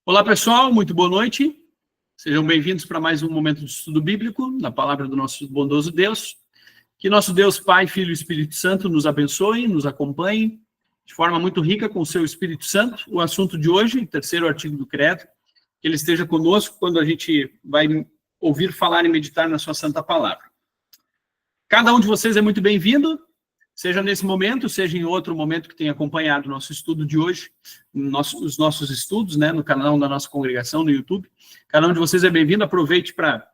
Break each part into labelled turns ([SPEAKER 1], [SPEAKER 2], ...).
[SPEAKER 1] Olá, pessoal, muito boa noite. Sejam bem-vindos para mais um momento de estudo bíblico, na palavra do nosso bondoso Deus. Que nosso Deus, Pai, Filho e Espírito Santo nos abençoe, nos acompanhe de forma muito rica com o seu Espírito Santo. O assunto de hoje, terceiro artigo do Credo, que ele esteja conosco quando a gente vai ouvir falar e meditar na sua santa palavra. Cada um de vocês é muito bem-vindo, seja nesse momento, seja em outro momento que tenha acompanhado o nosso estudo de hoje, os nossos estudos, né, no canal da nossa congregação, no YouTube. Cada um de vocês é bem-vindo, aproveite para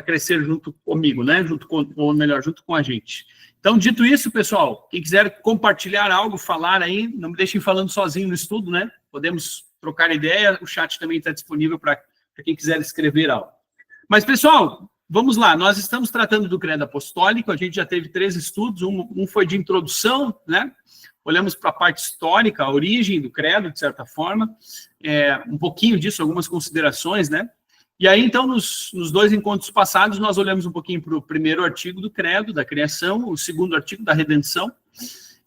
[SPEAKER 1] crescer junto comigo, né, junto com a gente. Então, dito isso, pessoal, quem quiser compartilhar algo, falar aí, não me deixem falando sozinho no estudo, né, podemos trocar ideia, o chat também está disponível para quem quiser escrever algo. Mas, pessoal, vamos lá, nós estamos tratando do credo apostólico, a gente já teve 3 estudos, um foi de introdução, né? Olhamos para a parte histórica, a origem do credo, de certa forma, um pouquinho disso, algumas considerações, né? E aí, então, nos 2 encontros passados, nós olhamos um pouquinho para o primeiro artigo do credo, da criação, o segundo artigo da redenção,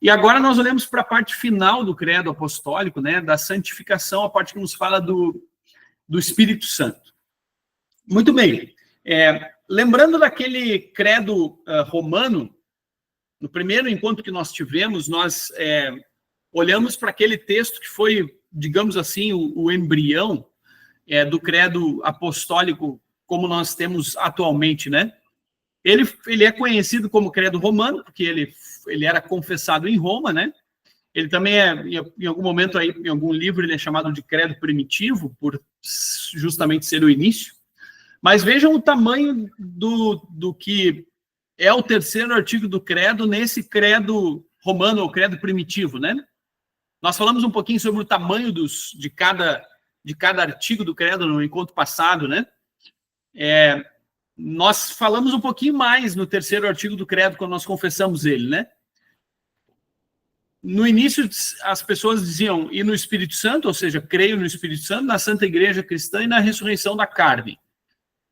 [SPEAKER 1] e agora nós olhamos para a parte final do credo apostólico, né? Da santificação, a parte que nos fala do Espírito Santo. Muito bem. Lembrando daquele credo romano, no primeiro encontro que nós tivemos, nós olhamos para aquele texto que foi, digamos assim, o embrião do credo apostólico como nós temos atualmente, né? Ele é conhecido como credo romano, porque ele era confessado em Roma, né? Ele também em algum momento, aí, em algum livro, ele é chamado de credo primitivo, por justamente ser o início. Mas vejam o tamanho do que é o terceiro artigo do credo nesse credo romano, ou credo primitivo, né? Nós falamos um pouquinho sobre o tamanho de cada artigo do credo no encontro passado, né? Nós falamos um pouquinho mais no terceiro artigo do credo quando nós confessamos ele, né? No início, as pessoas diziam, e no Espírito Santo, ou seja, creio no Espírito Santo, na Santa Igreja Cristã e na ressurreição da carne.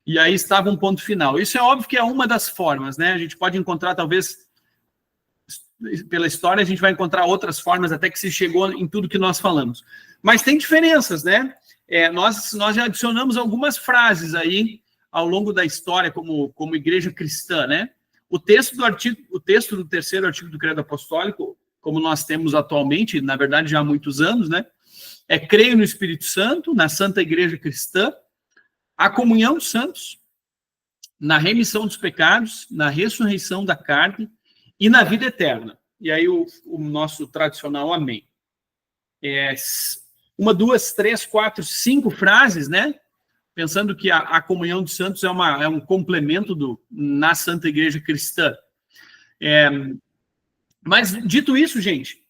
[SPEAKER 1] E aí estava um ponto final. Isso é óbvio que é uma das formas, né? A gente pode encontrar, talvez, pela história, a gente vai encontrar outras formas até que se chegou em tudo que nós falamos. Mas tem diferenças, né? Nós já adicionamos algumas frases aí ao longo da história como igreja cristã, né? O texto do terceiro artigo do Credo Apostólico, como nós temos atualmente, na verdade já há muitos anos, né? Creio no Espírito Santo, na Santa Igreja Cristã, a comunhão dos santos, na remissão dos pecados, na ressurreição da carne e na vida eterna. E aí o nosso tradicional amém. 1, 2, 3, 4, 5 frases, né? Pensando que a comunhão dos santos é um complemento na Santa Igreja Cristã. Mas, dito isso, gente,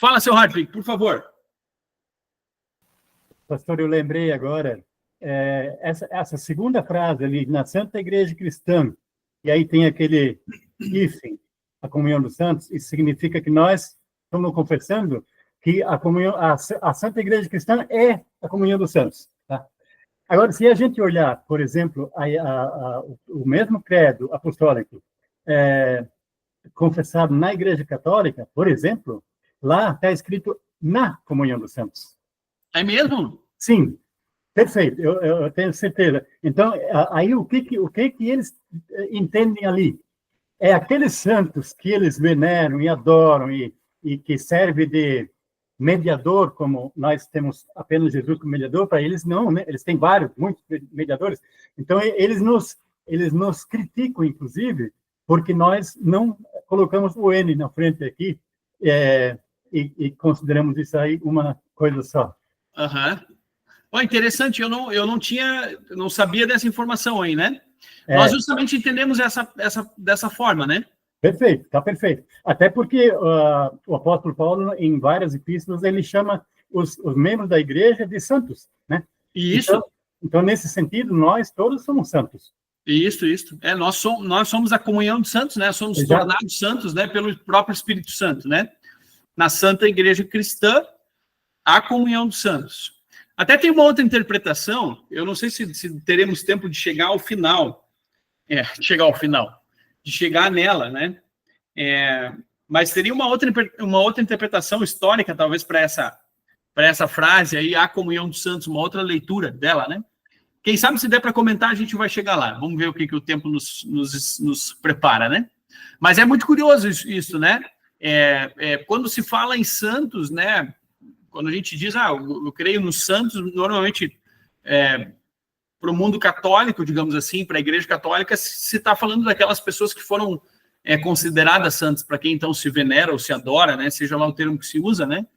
[SPEAKER 1] fala, seu Hartwig, por favor.
[SPEAKER 2] Pastor, eu lembrei agora, essa segunda frase ali, na Santa Igreja Cristã, e aí tem aquele hífen, a comunhão dos santos, isso significa que nós estamos confessando que a Santa Igreja Cristã é a comunhão dos santos. Tá? Agora, se a gente olhar, por exemplo, o mesmo credo apostólico confessado na Igreja Católica, por exemplo, lá está escrito na comunhão dos santos.
[SPEAKER 1] É mesmo?
[SPEAKER 2] Sim. Perfeito, eu tenho certeza. Então, aí o que eles entendem ali? É aqueles santos que eles veneram e adoram e que serve de mediador, como nós temos apenas Jesus como mediador, para eles não, né? Eles têm muitos mediadores. Então, eles nos criticam, inclusive, porque nós não colocamos o N na frente aqui e consideramos isso aí uma coisa só.
[SPEAKER 1] Aham. Interessante, eu não sabia dessa informação aí, né? Nós justamente entendemos dessa forma, né?
[SPEAKER 2] Perfeito, está perfeito. Até porque o apóstolo Paulo, em várias epístolas, ele chama os membros da igreja de santos, né?
[SPEAKER 1] Isso.
[SPEAKER 2] Então, nesse sentido, nós todos somos santos.
[SPEAKER 1] Isso. Nós somos a comunhão de santos, né? Somos
[SPEAKER 2] Exato.
[SPEAKER 1] tornados santos, né? Pelo próprio Espírito Santo, né? Na Santa Igreja Cristã, a comunhão dos santos. Até tem uma outra interpretação, eu não sei se teremos tempo de chegar ao final, de chegar nela, né? Mas teria uma outra interpretação histórica, talvez, para para essa frase aí, a comunhão dos santos, uma outra leitura dela, né? Quem sabe se der para comentar, a gente vai chegar lá. Vamos ver o que o tempo nos prepara, né? Mas é muito curioso isso, né? Quando se fala em santos, né? Quando a gente diz, eu creio nos santos, normalmente, para o mundo católico, digamos assim, para a Igreja Católica, se está falando daquelas pessoas que foram consideradas santas, para quem então se venera ou se adora, né? Seja lá o termo que se usa, né?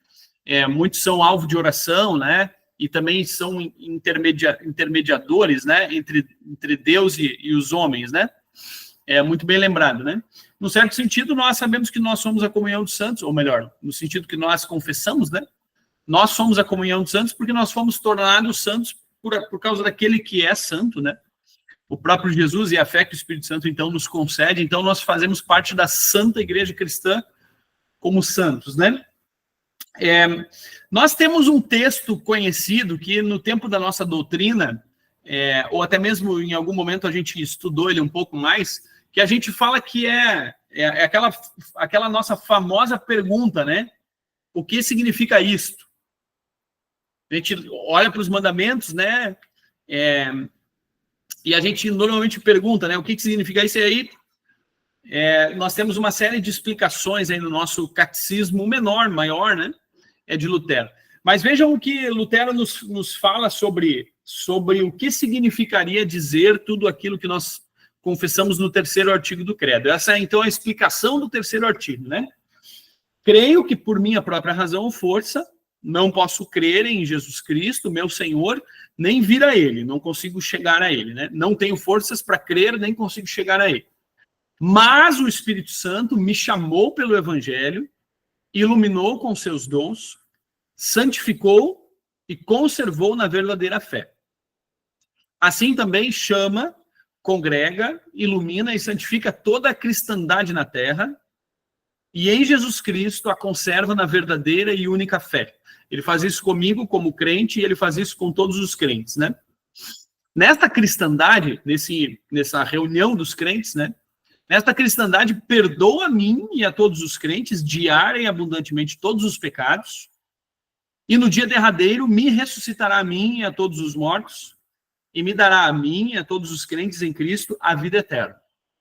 [SPEAKER 1] Muitos são alvo de oração, né? E também são intermediadores, né? Entre Deus e os homens, né? Muito bem lembrado, né? Num certo sentido, nós sabemos que nós somos a comunhão dos santos, ou melhor, no sentido que nós confessamos, né? Nós somos a comunhão dos santos porque nós fomos tornados santos por causa daquele que é santo, né? O próprio Jesus e a fé que o Espírito Santo, então, nos concede. Então, nós fazemos parte da Santa Igreja Cristã como santos, né? Nós temos um texto conhecido que, no tempo da nossa doutrina, ou até mesmo em algum momento a gente estudou ele um pouco mais, que a gente fala que é aquela nossa famosa pergunta, né? O que significa isto? A gente olha para os mandamentos, né? E a gente normalmente pergunta, né? O que significa isso? E aí nós temos uma série de explicações aí no nosso catecismo maior, né? De Lutero. Mas vejam o que Lutero nos fala sobre o que significaria dizer tudo aquilo que nós confessamos no 3º artigo do Credo. Essa é, então, a explicação do 3º artigo, né? Creio que, por minha própria razão ou força, não posso crer em Jesus Cristo, meu Senhor, nem vir a Ele. Não consigo chegar a Ele, né? Não tenho forças para crer, nem consigo chegar a Ele. Mas o Espírito Santo me chamou pelo Evangelho, iluminou com seus dons, santificou e conservou na verdadeira fé. Assim também chama, congrega, ilumina e santifica toda a cristandade na terra, e em Jesus Cristo a conserva na verdadeira e única fé. Ele faz isso comigo como crente, e ele faz isso com todos os crentes, né? Nesta cristandade, nessa reunião dos crentes, né? Nesta cristandade, perdoa a mim e a todos os crentes diária e abundantemente todos os pecados, e no dia derradeiro me ressuscitará a mim e a todos os mortos, e me dará a mim e a todos os crentes em Cristo a vida eterna.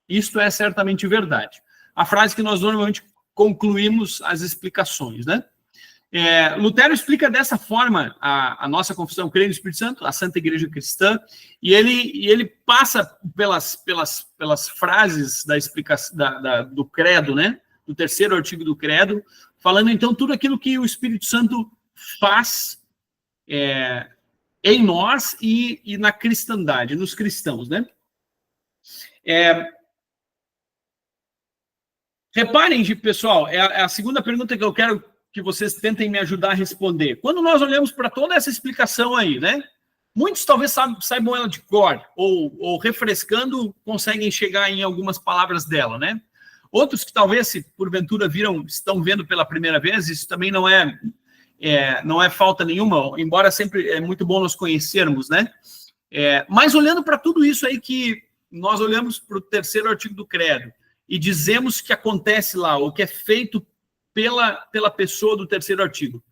[SPEAKER 1] Isto é certamente verdade. A frase que nós normalmente concluímos as explicações, né? Lutero explica dessa forma a nossa confissão, creio no Espírito Santo, a Santa Igreja Cristã, e ele passa pelas frases da explicação do credo, né? Do 3º artigo do credo, falando então tudo aquilo que o Espírito Santo faz em nós e na cristandade, nos cristãos, né? Reparem, pessoal, é a segunda pergunta que eu quero que vocês tentem me ajudar a responder. Quando nós olhamos para toda essa explicação aí, né? Muitos talvez saibam ela de cor, ou refrescando, conseguem chegar em algumas palavras dela, né? Outros que talvez, se porventura estão vendo pela primeira vez, isso também não é falta nenhuma, embora sempre é muito bom nós conhecermos, né? Mas olhando para tudo isso aí que nós olhamos para o 3º artigo do credo e dizemos que acontece lá, o que é feito pela pessoa do 3º artigo.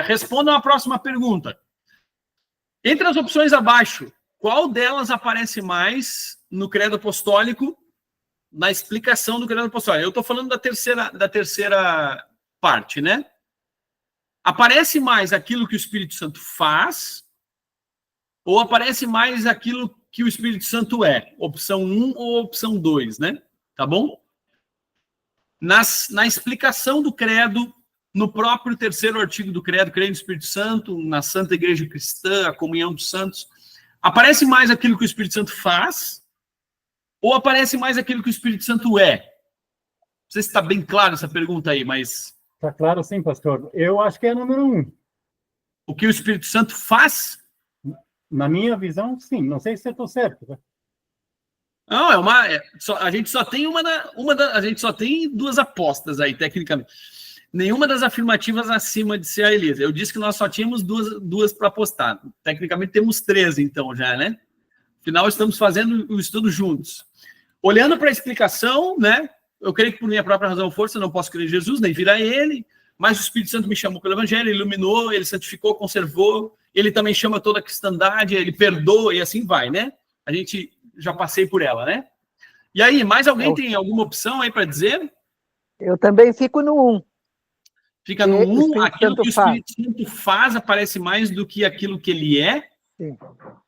[SPEAKER 1] Respondam a próxima pergunta. Entre as opções abaixo, qual delas aparece mais no credo apostólico, na explicação do credo apostólico? Eu estou falando da terceira parte, né? Aparece mais aquilo que o Espírito Santo faz, ou aparece mais aquilo que o Espírito Santo é? Opção 1 ou opção 2, né? Tá bom? Na explicação do credo, no próprio 3º artigo do credo, creio no Espírito Santo, na Santa Igreja Cristã, a comunhão dos santos, aparece mais aquilo que o Espírito Santo faz, ou aparece mais aquilo que o Espírito Santo é? Não sei se está bem claro essa pergunta aí, mas...
[SPEAKER 2] Está claro sim, pastor. Eu acho que é número 1.
[SPEAKER 1] O que o Espírito Santo faz?
[SPEAKER 2] Na minha visão, sim. Não sei se eu estou certo. Né?
[SPEAKER 1] Não, a gente só tem a gente só tem 2 apostas aí, tecnicamente. Nenhuma das afirmativas acima de ser a Elisa. Eu disse que nós só tínhamos duas para apostar. Tecnicamente temos 3, então, já, né? Afinal, estamos fazendo o estudo juntos. Olhando para a explicação, né? Eu creio que por minha própria razão ou força não posso crer em Jesus, nem vir a Ele. mas o Espírito Santo me chamou pelo Evangelho, iluminou, ele santificou, conservou, ele também chama toda a cristandade, ele perdoa e assim vai, né? A gente já passei por ela, né? E aí, mais alguém tem alguma opção aí para dizer?
[SPEAKER 3] Eu também fico no 1.
[SPEAKER 1] Fica no 1, aquilo que o Espírito Santo faz aparece mais do que aquilo que ele é.
[SPEAKER 3] Sim.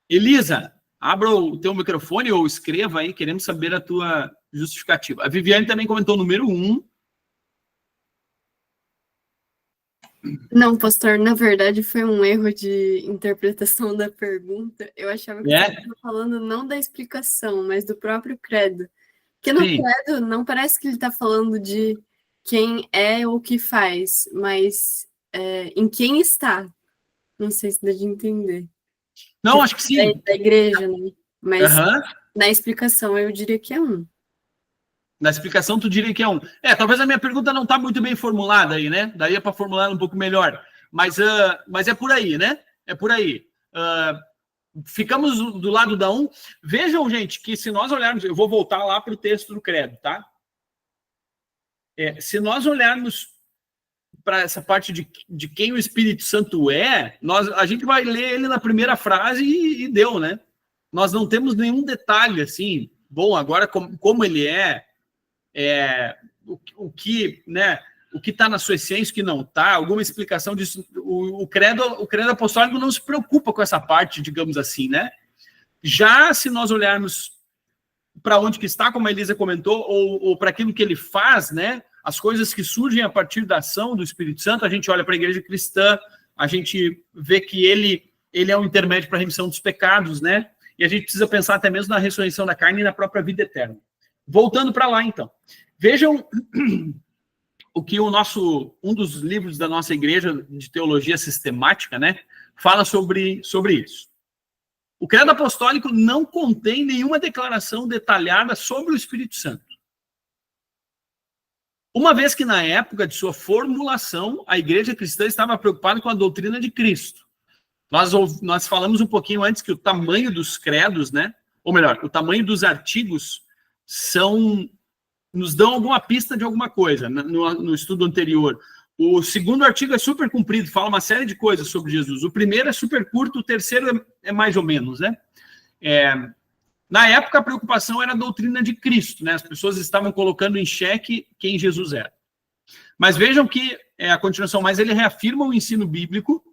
[SPEAKER 1] Elisa, abra o teu microfone ou escreva aí, queremos saber a tua justificativa. A Viviane também comentou o número 1.
[SPEAKER 4] Não, pastor, na verdade foi um erro de interpretação da pergunta. Eu achava que você estava falando não da explicação, mas do próprio credo. Porque no credo não parece que ele está falando de quem é ou o que faz, mas em quem está. Não sei se dá de entender.
[SPEAKER 1] Não, acho que sim.
[SPEAKER 4] Da igreja, né? Mas na explicação eu diria que é 1.
[SPEAKER 1] Na explicação, tu diria que é 1. Talvez a minha pergunta não está muito bem formulada aí, né? Daria para formular um pouco melhor. Mas é por aí, né? É por aí. Ficamos do lado da 1. Vejam, gente, que se nós olharmos... Eu vou voltar lá para o texto do credo, tá? Se nós olharmos para essa parte de quem o Espírito Santo é, a gente vai ler ele na primeira frase e deu, né? Nós não temos nenhum detalhe, assim... Bom, agora como ele o que, né, o que está na sua essência, o que não está, alguma explicação disso. O credo apostólico não se preocupa com essa parte, digamos assim, né? Já se nós olharmos para onde que está, como a Elisa comentou, ou para aquilo que ele faz, né? As coisas que surgem a partir da ação do Espírito Santo, a gente olha para a igreja cristã, a gente vê que ele é um intermédio para a remissão dos pecados, né? E a gente precisa pensar até mesmo na ressurreição da carne e na própria vida eterna. Voltando para lá, então. Vejam o que um dos livros da nossa igreja de teologia sistemática, né, fala sobre isso. O credo apostólico não contém nenhuma declaração detalhada sobre o Espírito Santo. Uma vez que na época de sua formulação, a igreja cristã estava preocupada com a doutrina de Cristo. Nós falamos um pouquinho antes que o tamanho dos credos, né, ou melhor, o tamanho dos artigos nos dão alguma pista de alguma coisa no estudo anterior. O segundo artigo é super comprido, fala uma série de coisas sobre Jesus. O primeiro é super curto, o terceiro é mais ou menos, né? Na época, a preocupação era a doutrina de Cristo, né? As pessoas estavam colocando em xeque quem Jesus era. Mas vejam que a continuação, mas ele reafirma o ensino bíblico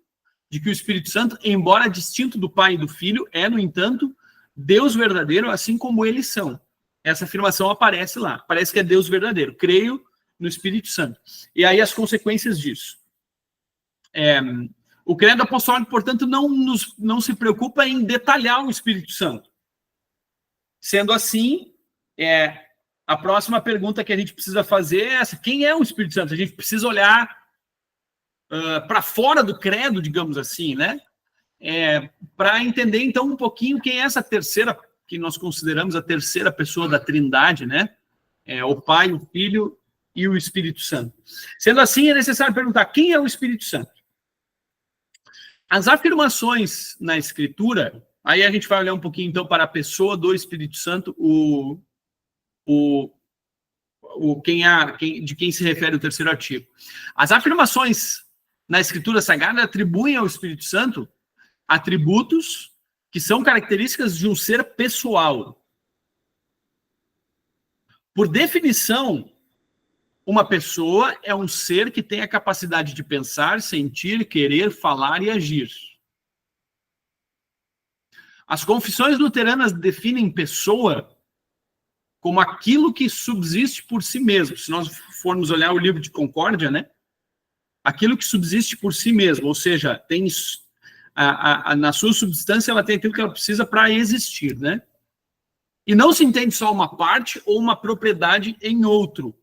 [SPEAKER 1] de que o Espírito Santo, embora distinto do Pai e do Filho, é, no entanto, Deus verdadeiro, assim como eles são. Essa afirmação aparece lá. Parece que é Deus verdadeiro. Creio no Espírito Santo. E aí as consequências disso. O credo apostólico, portanto, não se preocupa em detalhar o Espírito Santo. Sendo assim, a próxima pergunta que a gente precisa fazer é essa. Quem é o Espírito Santo? A gente precisa olhar para fora do credo, digamos assim, né? Para entender, então, um pouquinho quem é essa terceira, que nós consideramos a terceira pessoa da Trindade, né? O Pai, o Filho e o Espírito Santo. Sendo assim, é necessário perguntar, quem é o Espírito Santo? As afirmações na Escritura, aí a gente vai olhar um pouquinho, então, para a pessoa do Espírito Santo, de quem se refere o terceiro artigo. As afirmações na Escritura Sagrada atribuem ao Espírito Santo atributos que são características de um ser pessoal. Por definição, uma pessoa é um ser que tem a capacidade de pensar, sentir, querer, falar e agir. As confissões luteranas definem pessoa como aquilo que subsiste por si mesmo. Se nós formos olhar o livro de Concórdia, né? Aquilo que subsiste por si mesmo, ou seja, tem na sua substância, ela tem aquilo que ela precisa para existir, né? E não se entende só uma parte ou uma propriedade em outro.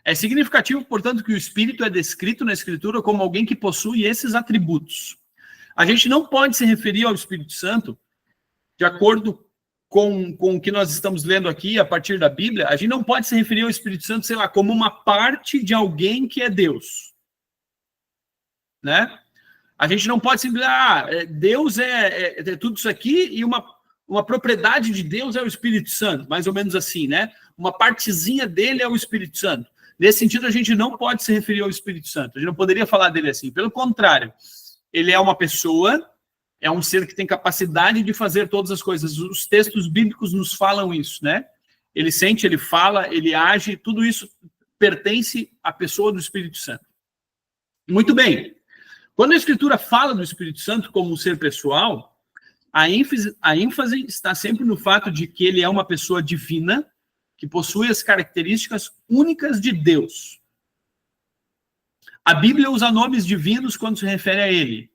[SPEAKER 1] É significativo, portanto, que o Espírito é descrito na Escritura como alguém que possui esses atributos. A gente não pode se referir ao Espírito Santo, de acordo com o que nós estamos lendo aqui, a partir da Bíblia, a gente não pode se referir ao Espírito Santo, sei lá, como uma parte de alguém que é Deus. Né? A gente não pode simplesmente, Deus é tudo isso aqui e uma propriedade de Deus é o Espírito Santo, mais ou menos assim, né? Uma partezinha dele é o Espírito Santo. Nesse sentido, a gente não pode se referir ao Espírito Santo. A gente não poderia falar dele assim. Pelo contrário, ele é uma pessoa, é um ser que tem capacidade de fazer todas as coisas. Os textos bíblicos nos falam isso, né? Ele sente, ele fala, ele age, tudo isso pertence à pessoa do Espírito Santo. Muito bem. Quando a Escritura fala do Espírito Santo como um ser pessoal, a ênfase está sempre no fato de que ele é uma pessoa divina, que possui as características únicas de Deus. A Bíblia usa nomes divinos quando se refere a ele.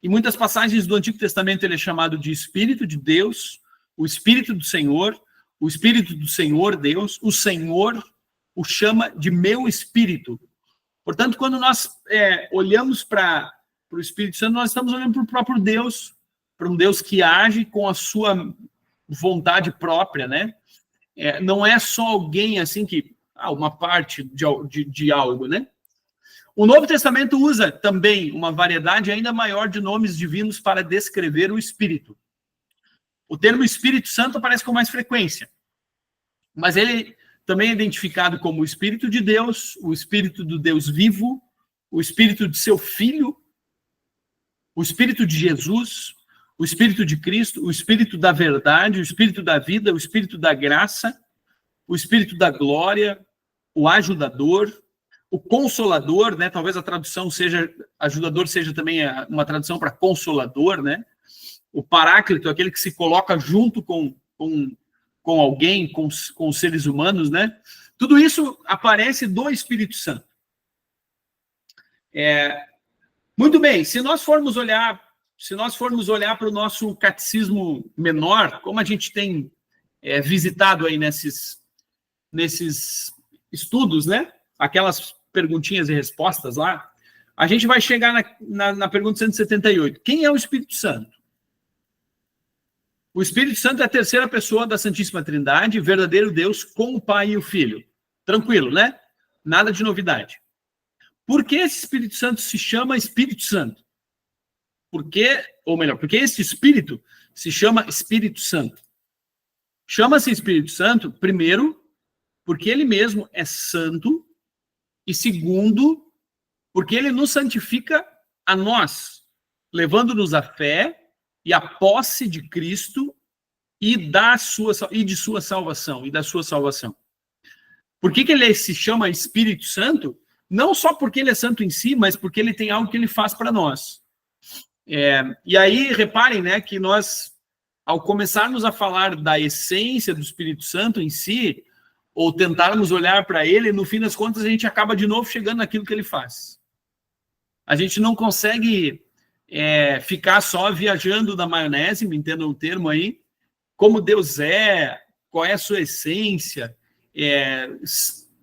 [SPEAKER 1] Em muitas passagens do Antigo Testamento ele é chamado de Espírito de Deus, o Espírito do Senhor, o Espírito do Senhor Deus, o Senhor o chama de meu Espírito. Portanto, quando nós olhamos para o Espírito Santo, nós estamos olhando para o próprio Deus, para um Deus que age com a sua vontade própria, né? Não é só alguém assim que... uma parte de algo, né? O Novo Testamento usa também uma variedade ainda maior de nomes divinos para descrever o Espírito. O termo Espírito Santo aparece com mais frequência, mas ele também é identificado como o Espírito de Deus, o Espírito do Deus vivo, o Espírito de seu Filho, o Espírito de Jesus, o Espírito de Cristo, o Espírito da verdade, o Espírito da vida, o Espírito da graça, o Espírito da glória, o ajudador, o consolador, né? Talvez a tradução seja, ajudador seja também uma tradução para consolador, né? O paráclito, aquele que se coloca junto com alguém, com os seres humanos, né? Tudo isso aparece do Espírito Santo. Muito bem, se nós formos olhar para o nosso catecismo menor, como a gente tem visitado aí nesses estudos, né? Aquelas perguntinhas e respostas lá, a gente vai chegar na pergunta 178. Quem é o Espírito Santo? O Espírito Santo é a terceira pessoa da Santíssima Trindade, verdadeiro Deus com o Pai e o Filho. Tranquilo, né? Nada de novidade. Por que esse Espírito Santo se chama Espírito Santo? Porque esse Espírito se chama Espírito Santo. Chama-se Espírito Santo, primeiro, porque ele mesmo é santo, e segundo, porque ele nos santifica a nós, levando-nos à fé e à posse de Cristo e de sua salvação, e da sua salvação. Por que ele se chama Espírito Santo? Não só porque ele é santo em si, mas porque ele tem algo que ele faz para nós. E aí, reparem, né, que nós, ao começarmos a falar da essência do Espírito Santo em si, ou tentarmos olhar para ele, no fim das contas, a gente acaba de novo chegando naquilo que ele faz. A gente não consegue ficar só viajando na maionese, me entendam o termo aí, como Deus é, qual é a sua essência,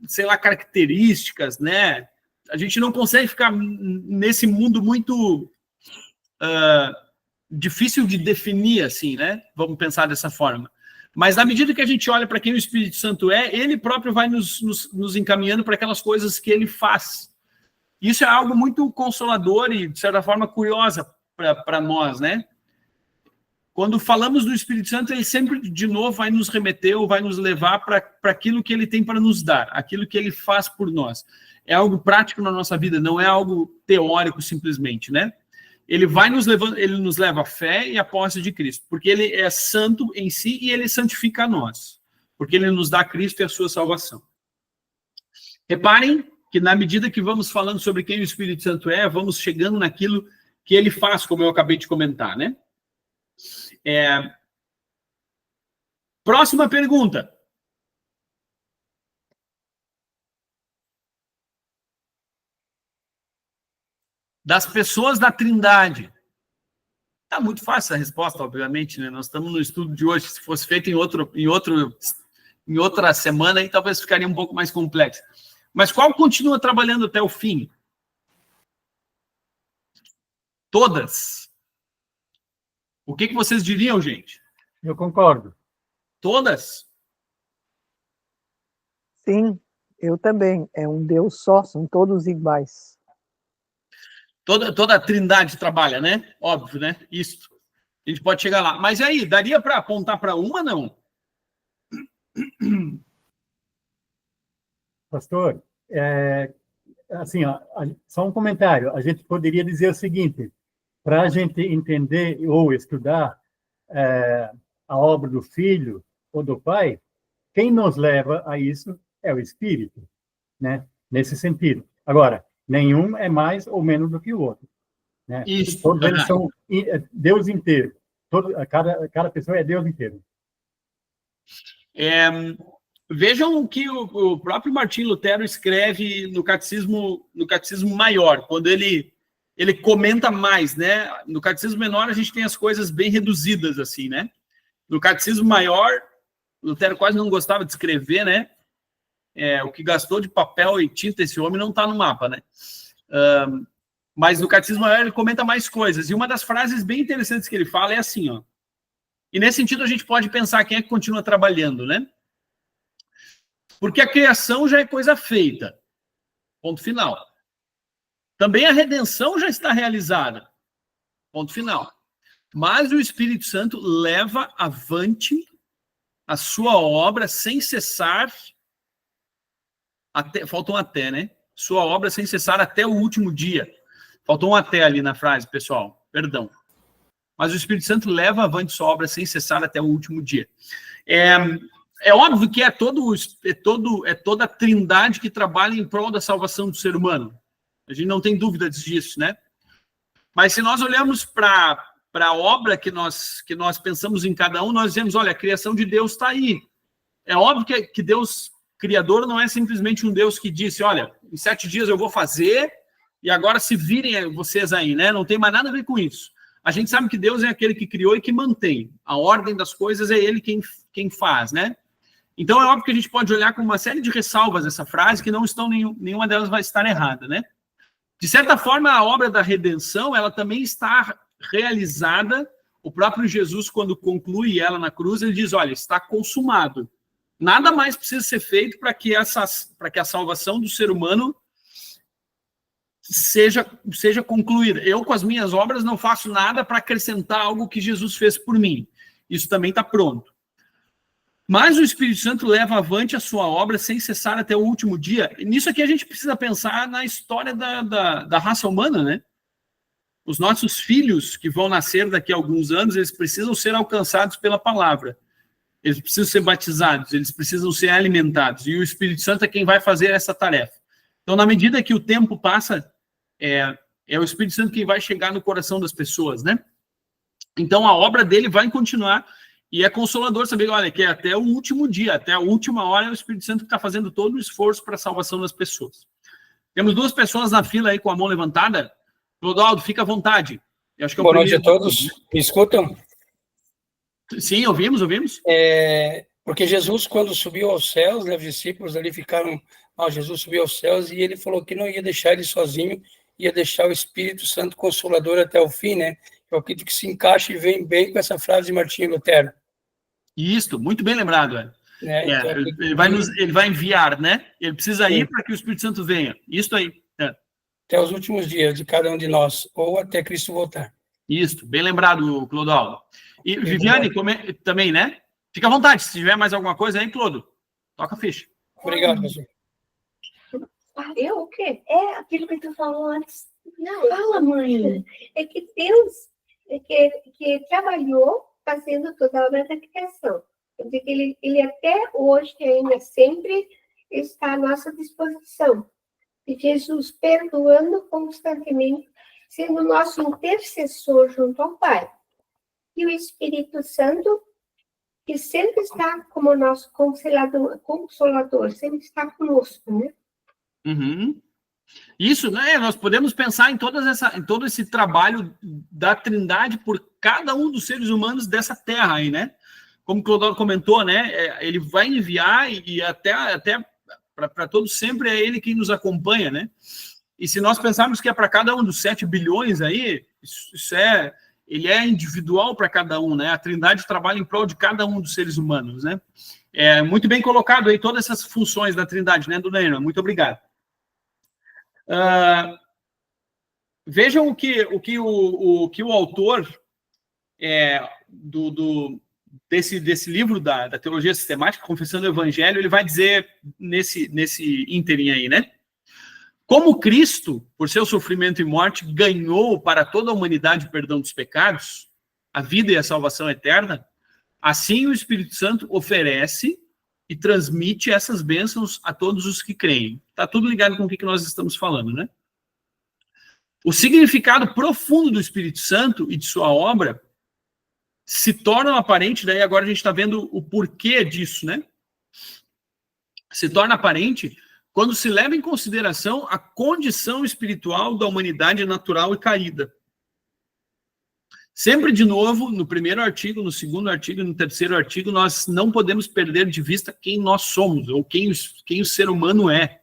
[SPEAKER 1] sei lá, características, né? A gente não consegue ficar nesse mundo muito difícil de definir, assim, né? Vamos pensar dessa forma. Mas na medida que a gente olha para quem o Espírito Santo é, ele próprio vai nos encaminhando para aquelas coisas que ele faz. Isso é algo muito consolador e, de certa forma, curiosa para nós, né? Quando falamos do Espírito Santo, ele sempre, de novo, vai nos remeter ou vai nos levar para aquilo que ele tem para nos dar, aquilo que ele faz por nós. É algo prático na nossa vida, não é algo teórico simplesmente, né? Ele vai nos levando, ele nos leva à fé e à posse de Cristo, porque ele é santo em si e ele santifica a nós, porque ele nos dá Cristo e a sua salvação. Reparem que na medida que vamos falando sobre quem o Espírito Santo é, vamos chegando naquilo que ele faz, como eu acabei de comentar, né? Próxima pergunta. Das pessoas da Trindade. Está muito fácil a resposta, obviamente, né? Nós estamos no estudo de hoje. Se fosse feito em outra semana, aí talvez ficaria um pouco mais complexo. Mas qual continua trabalhando até o fim? Todas. O que vocês diriam, gente?
[SPEAKER 2] Eu concordo.
[SPEAKER 1] Todas?
[SPEAKER 3] Sim, eu também. É um Deus só, são todos iguais.
[SPEAKER 1] Toda a Trindade trabalha, né? Óbvio, né? Isso. A gente pode chegar lá. Mas aí, daria para apontar para uma, não?
[SPEAKER 2] Pastor? assim, ó, só um comentário. A gente poderia dizer o seguinte: para a gente entender ou estudar a obra do Filho ou do Pai, quem nos leva a isso é o Espírito, né? Nesse sentido. Agora, nenhum é mais ou menos do que o outro, né?
[SPEAKER 1] Isso.
[SPEAKER 2] Todos eles são Deus inteiro. Cada pessoa é Deus inteiro.
[SPEAKER 1] Vejam o que o próprio Martinho Lutero escreve no Catecismo Maior, quando ele comenta mais, né? No Catecismo Menor a gente tem as coisas bem reduzidas, assim, né? No Catecismo Maior, Lutero quase não gostava de escrever, né? O que gastou de papel e tinta esse homem não está no mapa, né? Mas no Catecismo Maior ele comenta mais coisas. E uma das frases bem interessantes que ele fala é assim, ó. E nesse sentido a gente pode pensar quem é que continua trabalhando, né? Porque a criação já é coisa feita. Ponto final. Também a redenção já está realizada. Ponto final. Mas o Espírito Santo leva avante a sua obra sem cessar faltou um até, né? Sua obra sem cessar até o último dia. Faltou um até ali na frase, pessoal. Perdão. Mas o Espírito Santo leva avante sua obra sem cessar até o último dia. É óbvio que é toda a trindade que trabalha em prol da salvação do ser humano. A gente não tem dúvida disso, né? Mas se nós olhamos para a obra que nós pensamos em cada um, nós dizemos, olha, a criação de Deus está aí. É óbvio que Deus, Criador, não é simplesmente um Deus que disse, olha, em 7 dias eu vou fazer e agora se virem vocês aí, né? Não tem mais nada a ver com isso. A gente sabe que Deus é aquele que criou e que mantém. A ordem das coisas é Ele quem faz, né? Então é óbvio que a gente pode olhar com uma série de ressalvas essa frase, que não estão, nenhuma delas vai estar errada, né? De certa forma, a obra da redenção, ela também está realizada. O próprio Jesus, quando conclui ela na cruz, ele diz, olha, está consumado. Nada mais precisa ser feito para que a salvação do ser humano seja concluída. Eu, com as minhas obras, não faço nada para acrescentar algo que Jesus fez por mim. Isso também está pronto. Mas o Espírito Santo leva avante a sua obra sem cessar até o último dia. E nisso aqui a gente precisa pensar na história da raça humana, né? Os nossos filhos que vão nascer daqui a alguns anos, eles precisam ser alcançados pela palavra. Eles precisam ser batizados, eles precisam ser alimentados. E o Espírito Santo é quem vai fazer essa tarefa. Então, na medida que o tempo passa, é o Espírito Santo quem vai chegar no coração das pessoas, né? Então, a obra dele vai continuar. E é consolador saber, olha, que até o último dia, até a última hora, é o Espírito Santo que está fazendo todo o esforço para a salvação das pessoas. Temos 2 pessoas na fila aí com a mão levantada. Clodoaldo, fica à vontade. Eu acho que
[SPEAKER 5] Boa noite a todos. Me escutam?
[SPEAKER 1] Sim, ouvimos.
[SPEAKER 5] Porque Jesus, quando subiu aos céus, né, os discípulos ali ficaram... Jesus subiu aos céus e ele falou que não ia deixar ele sozinho, ia deixar o Espírito Santo Consolador até o fim, né? Eu acredito que se encaixa e vem bem com essa frase de Martinho Lutero.
[SPEAKER 1] Isso, muito bem lembrado. Então, ele vai enviar, né? Ele precisa ir para que o Espírito Santo venha. Isso aí.
[SPEAKER 5] Até os últimos dias de cada um de nós, ou até Cristo voltar.
[SPEAKER 1] Isso, bem lembrado, Clodoaldo. E Viviane, também, né? Fica à vontade, se tiver mais alguma coisa aí, Clodo, toca a ficha.
[SPEAKER 5] Obrigado, pastor.
[SPEAKER 6] Eu o quê? É aquilo que tu falou antes. Não, fala, mãe. É que Deus que trabalhou fazendo toda a obra da criação. Quer dizer que ele até hoje, ainda sempre, está à nossa disposição. E Jesus perdoando constantemente, sendo nosso intercessor junto ao Pai. E o Espírito Santo, que sempre está como nosso consolador, sempre está conosco, né?
[SPEAKER 1] Uhum. Isso, né? Nós podemos pensar em todo esse trabalho da Trindade por cada um dos seres humanos dessa terra aí, né? Como o Clodoaldo comentou, né? Ele vai enviar e até para todos sempre é ele quem nos acompanha, né? E se nós pensarmos que é para cada um dos 7 bilhões aí, ele é individual para cada um, né? A Trindade trabalha em prol de cada um dos seres humanos, né? É muito bem colocado aí todas essas funções da Trindade, né, Dona Irma? Muito obrigado. Vejam o que o autor desse livro da Teologia Sistemática, Confessando o Evangelho, ele vai dizer nesse ínterim aí, né? Como Cristo, por seu sofrimento e morte, ganhou para toda a humanidade o perdão dos pecados, a vida e a salvação eterna, assim o Espírito Santo oferece e transmite essas bênçãos a todos os que creem. Está tudo ligado com o que nós estamos falando, né? O significado profundo do Espírito Santo e de sua obra se torna aparente, daí agora a gente está vendo o porquê disso, né? Se torna aparente quando se leva em consideração a condição espiritual da humanidade natural e caída. Sempre de novo, no primeiro artigo, no segundo artigo e no terceiro artigo, nós não podemos perder de vista quem nós somos, ou quem o ser humano é.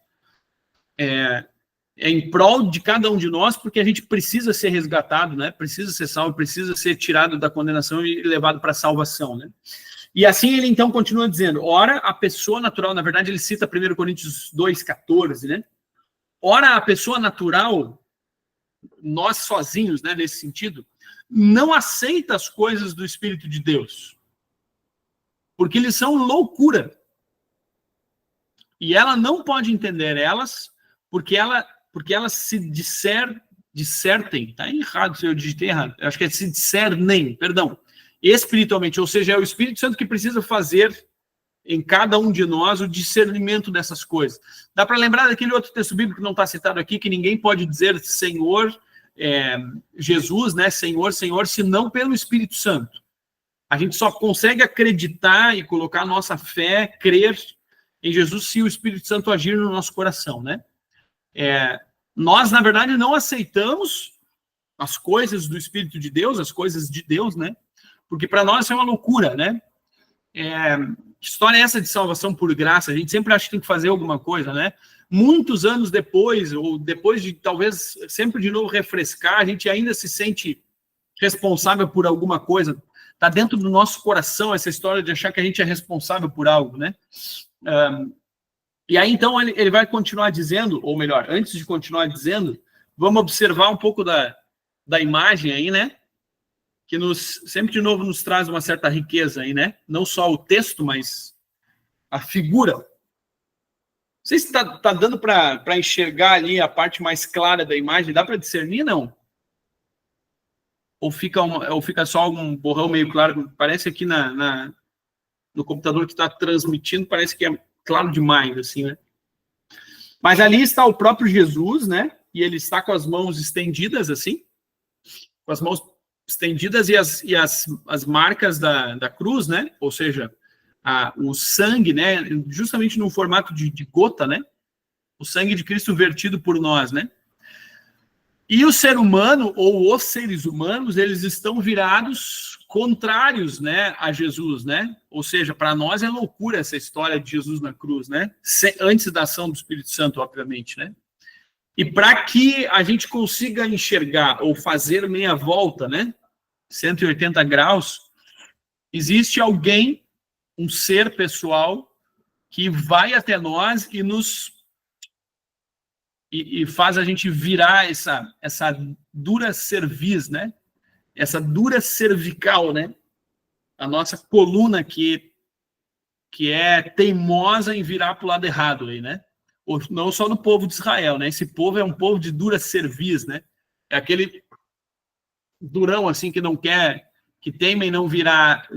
[SPEAKER 1] É em prol de cada um de nós, porque a gente precisa ser resgatado, né? Precisa ser salvo, precisa ser tirado da condenação e levado para a salvação, né? E assim ele então continua dizendo, ora a pessoa natural, na verdade ele cita 1 Coríntios 2,14, né? Ora a pessoa natural, nós sozinhos, né, nesse sentido, não aceita as coisas do Espírito de Deus, porque eles são loucura. E ela não pode entender elas, porque elas se discertem, tá errado se eu digitei errado, eu acho que é se discernem, perdão, espiritualmente, ou seja, é o Espírito Santo que precisa fazer em cada um de nós o discernimento dessas coisas. Dá para lembrar daquele outro texto bíblico que não está citado aqui, que ninguém pode dizer Senhor, Jesus, né, Senhor, Senhor, senão pelo Espírito Santo. A gente só consegue acreditar e colocar a nossa fé, crer em Jesus, se o Espírito Santo agir no nosso coração, né? Nós, na verdade, não aceitamos as coisas do Espírito de Deus, as coisas de Deus, né? Porque para nós é uma loucura, né? Que história é essa de salvação por graça? A gente sempre acha que tem que fazer alguma coisa, né? Muitos anos depois, ou depois de talvez sempre de novo refrescar, a gente ainda se sente responsável por alguma coisa. Está dentro do nosso coração essa história de achar que a gente é responsável por algo, né? E aí, então, ele vai continuar dizendo, ou melhor, antes de continuar dizendo, vamos observar um pouco da imagem aí, né? Que sempre de novo nos traz uma certa riqueza aí, né? Não só o texto, mas a figura. Não sei se tá dando para enxergar ali a parte mais clara da imagem. Dá para discernir, não? Ou fica só algum borrão meio claro? Parece aqui no computador que está transmitindo, parece que é claro demais, assim, né? Mas ali está o próprio Jesus, né? E ele está com as mãos estendidas, assim, com as mãos estendidas e as marcas da cruz, né? Ou seja, o sangue, né? Justamente no formato de gota, né? O sangue de Cristo vertido por nós, né? E o ser humano, ou os seres humanos, eles estão virados contrários, né, a Jesus, né? Ou seja, para nós é loucura essa história de Jesus na cruz, né? Antes da ação do Espírito Santo, obviamente, né? E para que a gente consiga enxergar ou fazer meia volta, né? 180 graus, existe alguém, um ser pessoal, que vai até nós e e faz a gente virar essa dura cerviz, né? Essa dura cervical, né? A nossa coluna que é teimosa em virar para o lado errado aí, né? Não só no povo de Israel, né? Esse povo é um povo de dura cerviz, né? É aquele durão assim que não quer, que teima em não virar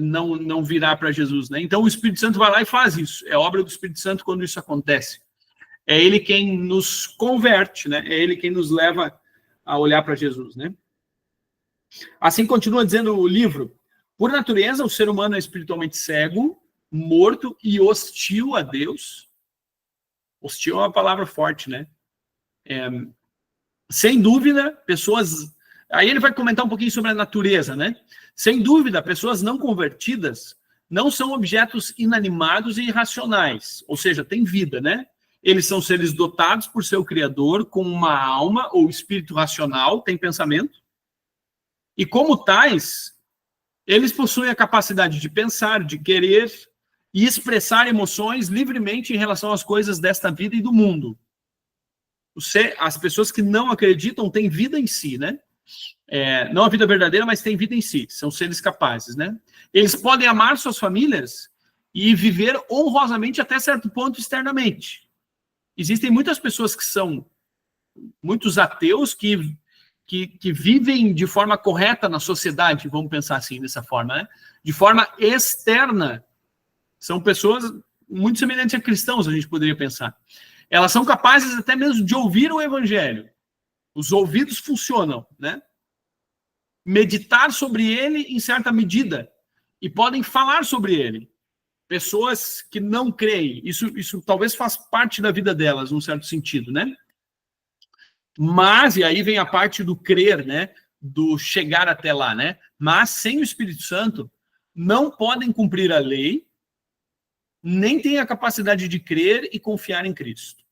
[SPEAKER 1] para Jesus, né? Então o Espírito Santo vai lá e faz isso. É obra do Espírito Santo quando isso acontece. É ele quem nos converte, né? É ele quem nos leva a olhar para Jesus, né? Assim continua dizendo o livro. Por natureza, o ser humano é espiritualmente cego, morto e hostil a Deus. Hostil é uma palavra forte, né? Sem dúvida, pessoas... Aí ele vai comentar um pouquinho sobre a natureza, né? Sem dúvida, pessoas não convertidas não são objetos inanimados e irracionais. Ou seja, têm vida, né? Eles são seres dotados por seu Criador com uma alma ou espírito racional, tem pensamento. E como tais, eles possuem a capacidade de pensar, de querer e expressar emoções livremente em relação às coisas desta vida e do mundo. As pessoas que não acreditam têm vida em si, né? Não a vida verdadeira, mas têm vida em si. São seres capazes, né? Eles podem amar suas famílias e viver honrosamente até certo ponto externamente. Existem muitas pessoas que são muitos ateus que vivem de forma correta na sociedade, vamos pensar assim, dessa forma, né? De forma externa. São pessoas muito semelhantes a cristãos, a gente poderia pensar. Elas são capazes até mesmo de ouvir o evangelho. Os ouvidos funcionam, né? Meditar sobre ele em certa medida. E podem falar sobre ele. Pessoas que não creem. Isso talvez faz parte da vida delas, num certo sentido, né? Mas, e aí vem a parte do crer, né? Do chegar até lá, né? Mas, sem o Espírito Santo, não podem cumprir a lei, nem têm a capacidade de crer e confiar em Cristo.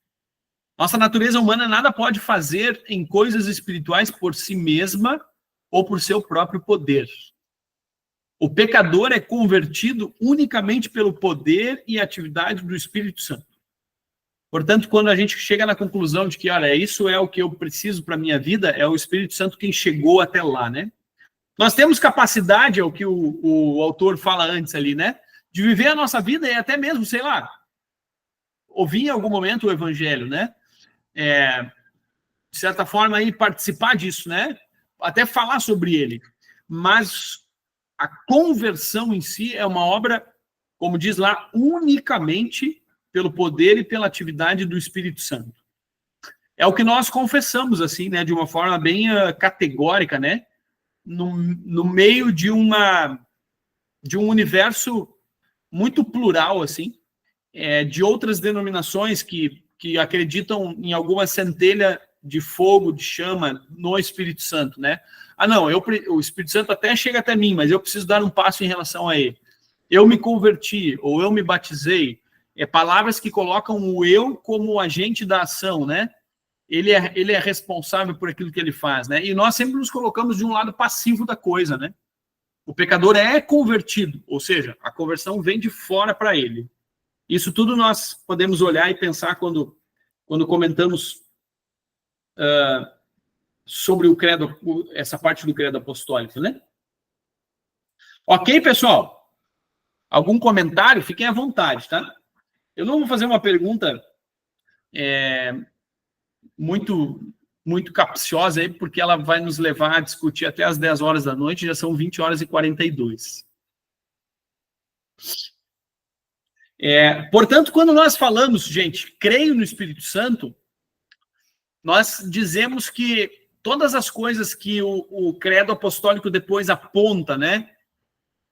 [SPEAKER 1] Nossa natureza humana nada pode fazer em coisas espirituais por si mesma ou por seu próprio poder. O pecador é convertido unicamente pelo poder e atividade do Espírito Santo. Portanto, quando a gente chega na conclusão de que, olha, isso é o que eu preciso para a minha vida, é o Espírito Santo quem chegou até lá, né? Nós temos capacidade, é o que o autor fala antes ali, né? De viver a nossa vida e até mesmo, sei lá, ouvir em algum momento o evangelho, né? De certa forma, aí, participar disso, né? Até falar sobre ele. Mas a conversão em si é uma obra, como diz lá, unicamente pelo poder e pela atividade do Espírito Santo. É o que nós confessamos, assim, né? De uma forma bem categórica, né? No meio de um universo muito plural, assim, de outras denominações que acreditam em alguma centelha de fogo, de chama no Espírito Santo, né? Ah, não, o Espírito Santo até chega até mim, mas eu preciso dar um passo em relação a ele. Eu me converti, ou eu me batizei, palavras que colocam o eu como agente da ação, né? Ele é responsável por aquilo que ele faz, né? E nós sempre nos colocamos de um lado passivo da coisa, né? O pecador é convertido, ou seja, a conversão vem de fora para ele. Isso tudo nós podemos olhar e pensar quando comentamos sobre o credo, essa parte do credo apostólico, né? Ok, pessoal? Algum comentário? Fiquem à vontade, tá? Eu não vou fazer uma pergunta muito capciosa aí, porque ela vai nos levar a discutir até as 10 horas da noite, já são 20 horas e 42. Portanto, quando nós falamos, gente, creio no Espírito Santo, nós dizemos que todas as coisas que o credo apostólico depois aponta, né?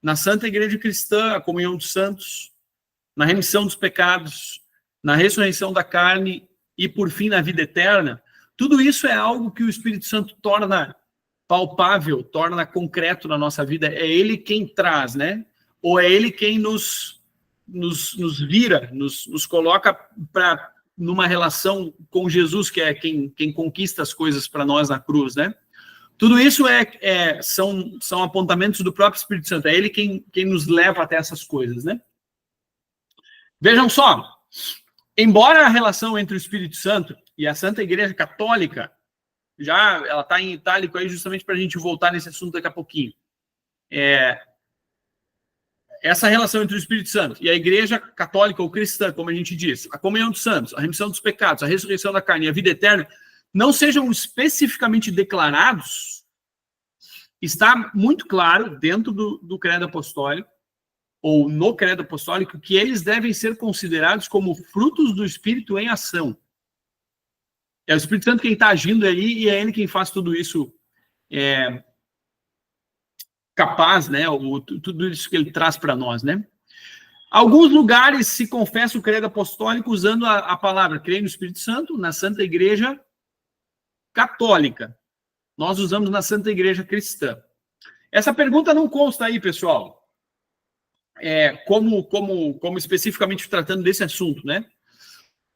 [SPEAKER 1] Na Santa Igreja Cristã, a comunhão dos santos, na remissão dos pecados, na ressurreição da carne e, por fim, na vida eterna, tudo isso é algo que o Espírito Santo torna palpável, torna concreto na nossa vida. É ele quem traz, né? Ou é ele quem nos vira, nos coloca numa relação com Jesus, que é quem conquista as coisas para nós na cruz, né? Tudo isso são apontamentos do próprio Espírito Santo. É ele quem nos leva até essas coisas, né? Vejam só, embora a relação entre o Espírito Santo e a Santa Igreja Católica, ela está em itálico aí justamente para a gente voltar nesse assunto daqui a pouquinho. Essa relação entre o Espírito Santo e a Igreja Católica ou Cristã, como a gente diz, a comunhão dos santos, a remissão dos pecados, a ressurreição da carne e a vida eterna, não sejam especificamente declarados, está muito claro dentro do credo apostólico, ou no credo apostólico, que eles devem ser considerados como frutos do Espírito em ação. É o Espírito Santo quem está agindo aí e é ele quem faz tudo isso capaz, né? Tudo isso que ele traz para nós, né? Alguns lugares se confessa o credo apostólico usando a palavra creio no Espírito Santo, na Santa Igreja Católica. Nós usamos na Santa Igreja Cristã. Essa pergunta não consta aí, pessoal. Como especificamente tratando desse assunto, né?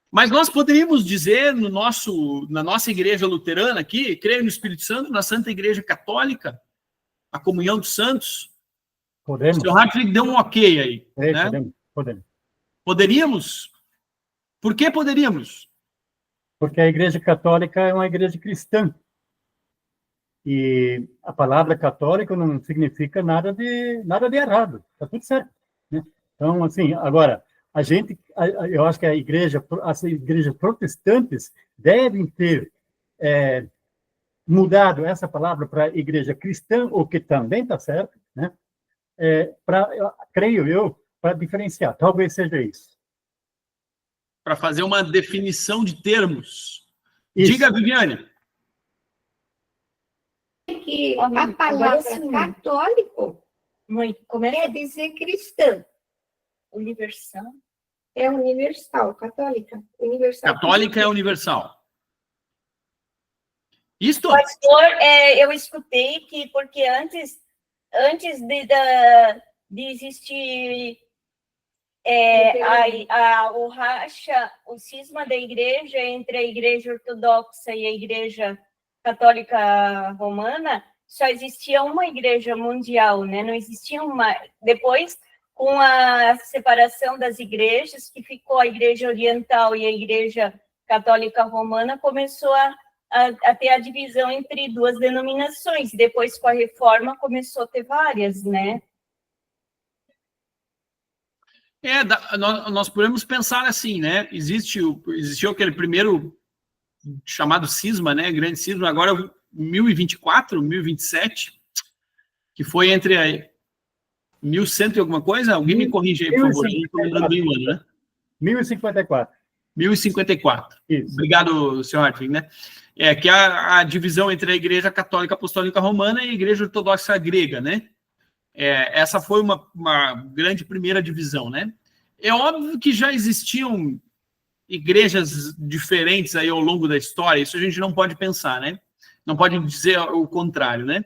[SPEAKER 1] Mas nós poderíamos dizer na nossa igreja luterana aqui, creio no Espírito Santo, na Santa Igreja Católica, a comunhão dos santos.
[SPEAKER 2] Podemos.
[SPEAKER 1] O Sr. Hartwig deu um ok aí. Né?
[SPEAKER 2] Podemos.
[SPEAKER 1] Poderíamos? Por que poderíamos?
[SPEAKER 2] Porque a Igreja Católica é uma igreja cristã. E a palavra católico não significa nada de errado. Está tudo certo. Né? Então, assim, agora, eu acho que as igrejas protestantes devem ter mudado essa palavra para igreja cristã, o que também está certo, né? Creio eu, para diferenciar. Talvez seja isso.
[SPEAKER 1] Para fazer uma definição de termos.
[SPEAKER 2] Isso.
[SPEAKER 1] Diga, Viviane.
[SPEAKER 6] Que a palavra católico quer dizer cristã.
[SPEAKER 7] Universal.
[SPEAKER 6] É universal, católica. Universal.
[SPEAKER 1] Católica é universal. Isto?
[SPEAKER 7] Pastor, eu escutei que, porque antes de existir o racha, o cisma da igreja entre a igreja ortodoxa e a igreja católica romana, só existia uma igreja mundial, né? Não existia uma... Depois, com a separação das igrejas, que ficou a igreja oriental e a igreja católica romana, começou a ter a divisão entre duas denominações. Depois, com a reforma, começou a ter várias, né?
[SPEAKER 1] Nós podemos pensar assim, né? Existiu aquele primeiro chamado cisma, né? Grande cisma, agora 1024, 1027, que foi entre a 1100 e alguma coisa? Alguém me corrige aí, por favor. Eu não estou lembrando bem o ano, né?
[SPEAKER 2] 1054.
[SPEAKER 1] 1054.
[SPEAKER 2] Isso.
[SPEAKER 1] Obrigado, senhor Hartwig, né? Que é a divisão entre a Igreja Católica Apostólica Romana e a Igreja Ortodoxa Grega, né? Essa foi uma grande primeira divisão, né? É óbvio que já existiam igrejas diferentes aí ao longo da história, isso a gente não pode pensar, né? Não pode dizer o contrário, né?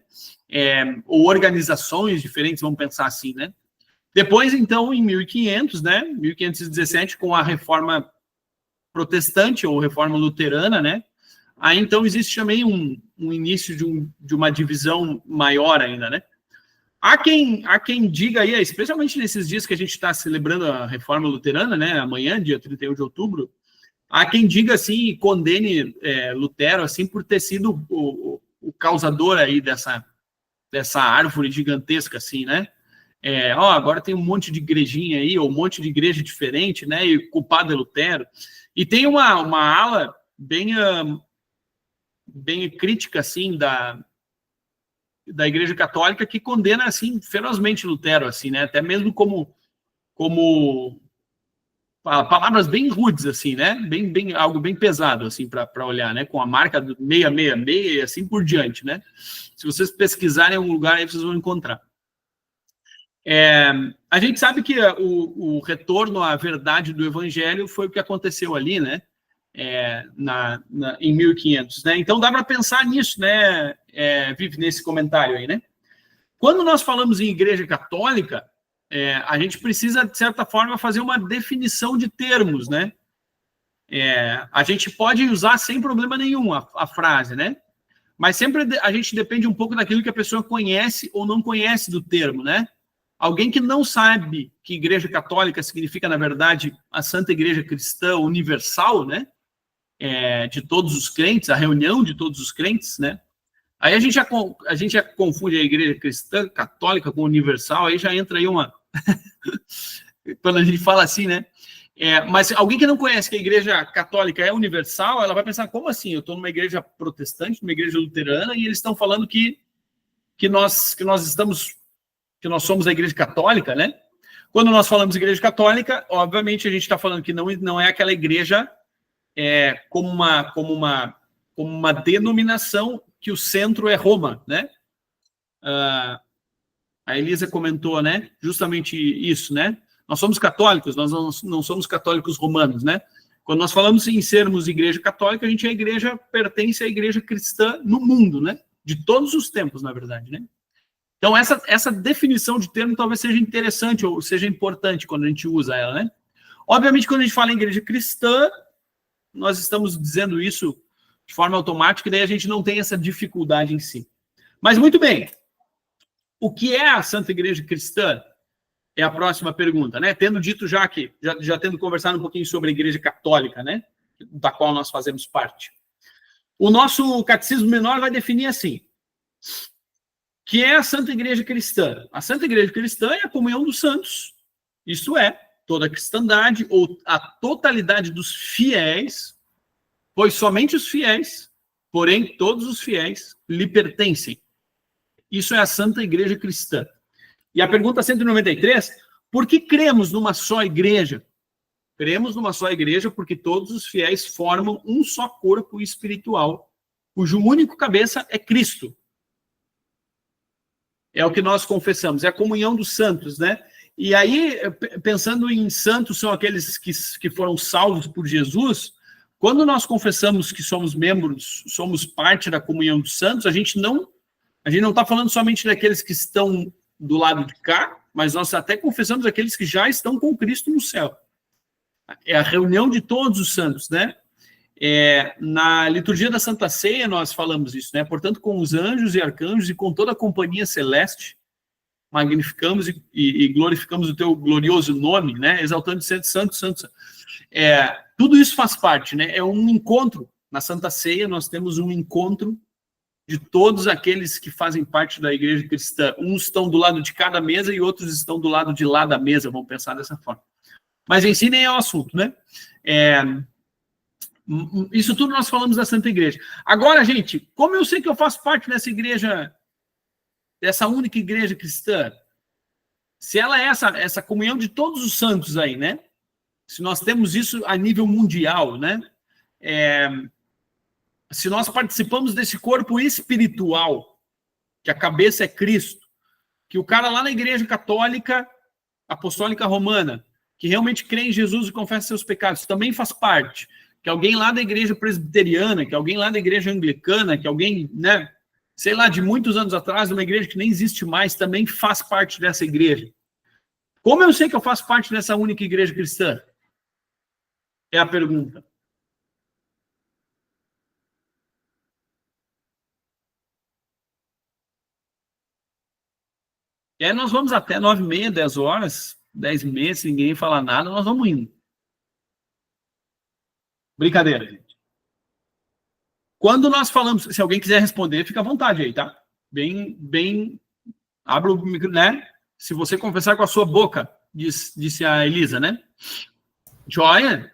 [SPEAKER 1] Ou organizações diferentes, vamos pensar assim, né? Depois, então, em 1500, né? 1517, com a reforma protestante ou reforma luterana, né? Aí, então, existe também um início de uma divisão maior ainda, né? Há quem diga aí, especialmente nesses dias que a gente está celebrando a reforma luterana, né? Amanhã, dia 31 de outubro, há quem diga assim e condene Lutero assim por ter sido o causador aí dessa árvore gigantesca, assim, né? Agora tem um monte de igrejinha aí, ou um monte de igreja diferente, né? E o culpado é Lutero. E tem uma ala bem crítica, assim, da Igreja Católica que condena, assim, ferozmente Lutero, assim, né? Até mesmo como palavras bem rudes, assim, né? Algo bem pesado, assim, para olhar, né? Com a marca do 666 e assim por diante, né? Se vocês pesquisarem em algum lugar, aí vocês vão encontrar. A gente sabe que o retorno à verdade do Evangelho foi o que aconteceu ali, né? Em 1500, né? Então dá para pensar nisso, né? Vive nesse comentário aí, né? Quando nós falamos em Igreja Católica, a gente precisa, de certa forma, fazer uma definição de termos, né? A gente pode usar sem problema nenhum a frase, né? Mas sempre a gente depende um pouco daquilo que a pessoa conhece ou não conhece do termo, né? Alguém que não sabe que Igreja Católica significa, na verdade, a Santa Igreja Cristã Universal, né? De todos os crentes, a reunião de todos os crentes, né? Aí a gente já confunde a Igreja Cristã Católica com Universal, aí já entra aí uma... Quando a gente fala assim, né? Mas alguém que não conhece que a Igreja Católica é universal, ela vai pensar, como assim? Eu estou numa igreja protestante, numa igreja luterana, e eles estão falando que nós somos a Igreja Católica, né? Quando nós falamos Igreja Católica, obviamente a gente está falando que não é aquela igreja como uma denominação que o centro é Roma, né? A Elisa comentou, né? Justamente isso, né? Nós somos católicos, nós não somos católicos romanos, né? Quando nós falamos em sermos igreja católica, a gente pertence à igreja cristã no mundo, né? De todos os tempos, na verdade, né? Então, essa definição de termo talvez seja interessante ou seja importante quando a gente usa ela, né? Obviamente, quando a gente fala em igreja cristã, nós estamos dizendo isso de forma automática, e daí a gente não tem essa dificuldade em si. Mas, muito bem. O que é a Santa Igreja Cristã? É a próxima pergunta, né? Tendo dito já tendo conversado um pouquinho sobre a Igreja Católica, né? Da qual nós fazemos parte. O nosso Catecismo Menor vai definir assim: que é a Santa Igreja Cristã? A Santa Igreja Cristã é a comunhão dos santos. Isto é, toda a cristandade ou a totalidade dos fiéis, pois somente os fiéis porém todos os fiéis lhe pertencem. Isso é a Santa Igreja Cristã. E a pergunta 193, por que cremos numa só igreja? Cremos numa só igreja porque todos os fiéis formam um só corpo espiritual, cujo único cabeça é Cristo. É o que nós confessamos, é a comunhão dos santos, né? E aí, pensando em santos, são aqueles que foram salvos por Jesus. Quando nós confessamos que somos membros, somos parte da comunhão dos santos, a gente não está falando somente daqueles que estão do lado de cá, mas nós até confessamos aqueles que já estão com Cristo no céu. É a reunião de todos os santos, né? Na liturgia da Santa Ceia nós falamos isso, né? Portanto, com os anjos e arcanjos e com toda a companhia celeste, magnificamos e glorificamos o teu glorioso nome, né? Exaltando e sendo santo, santo, santo. Tudo isso faz parte, né? É um encontro. Na Santa Ceia nós temos um encontro de todos aqueles que fazem parte da igreja cristã. Uns estão do lado de cada mesa e outros estão do lado de lá da mesa, vamos pensar dessa forma. Mas em si nem é o assunto, né? Isso tudo nós falamos da Santa Igreja. Agora, gente, como eu sei que eu faço parte dessa igreja, dessa única igreja cristã, se ela é essa comunhão de todos os santos aí, né? Se nós temos isso a nível mundial, né? Se nós participamos desse corpo espiritual, que a cabeça é Cristo, que o cara lá na igreja católica, apostólica romana, que realmente crê em Jesus e confessa seus pecados, também faz parte, que alguém lá da igreja presbiteriana, que alguém lá da igreja anglicana, que alguém, né, sei lá, de muitos anos atrás, uma igreja que nem existe mais, também faz parte dessa igreja. Como eu sei que eu faço parte dessa única igreja cristã? É a pergunta. E aí nós vamos até 9h30, 10 horas, 10h30, se ninguém falar nada, nós vamos indo. Brincadeira, gente. Quando nós falamos, se alguém quiser responder, fica à vontade aí, tá? Bem, abra o micro, né? Se você confessar com a sua boca, disse a Elisa, né? Joia,